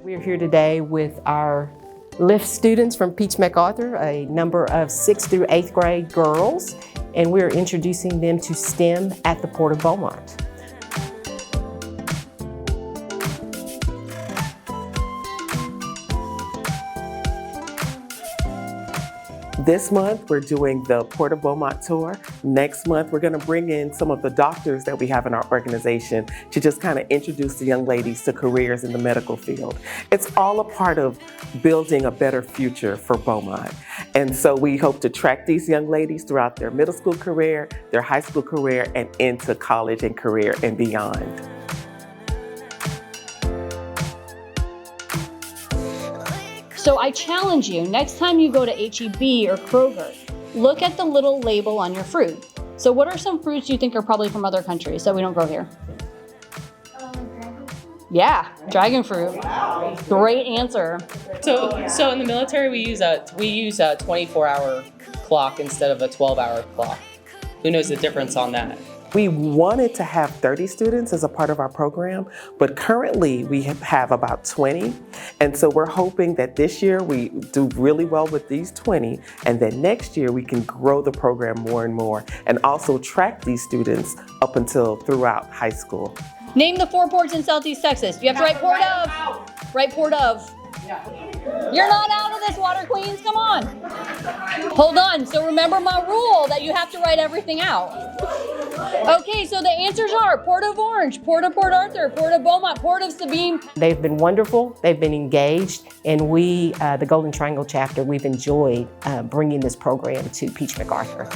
We're here today with our LIFT students from Peach MacArthur, a number of 6th through 8th grade girls, and we're introducing them to STEM at the Port of Beaumont. This month, we're doing the Port of Beaumont tour. Next month, we're gonna bring in some of the doctors that we have in our organization to just kind of introduce the young ladies to careers in the medical field. It's all a part of building a better future for Beaumont. And so we hope to track these young ladies throughout their middle school career, their high school career, and into college and career and beyond. So I challenge you, next time you go to H-E-B or Kroger, look at the little label on your fruit. So what are some fruits you think are probably from other countries that we don't grow here? Dragon fruit? Yeah, dragon fruit. Great answer. So in the military we use a 24-hour clock instead of a 12-hour clock. Who knows the difference on that? We wanted to have 30 students as a part of our program, but currently we have about 20. And so we're hoping that this year we do really well with these 20, and then next year we can grow the program more and more, and also track these students up until throughout high school. Name the 4 ports in Southeast Texas. You have to write Port of. Write Port of. You're not out of this, Water Queens, come on. Hold on, so remember my rule that you have to write everything out. Okay, so the answers are Port of Orange, Port of Port Arthur, Port of Beaumont, Port of Sabine. They've been wonderful, they've been engaged, and we, the Golden Triangle chapter, we've enjoyed bringing this program to Peach MacArthur.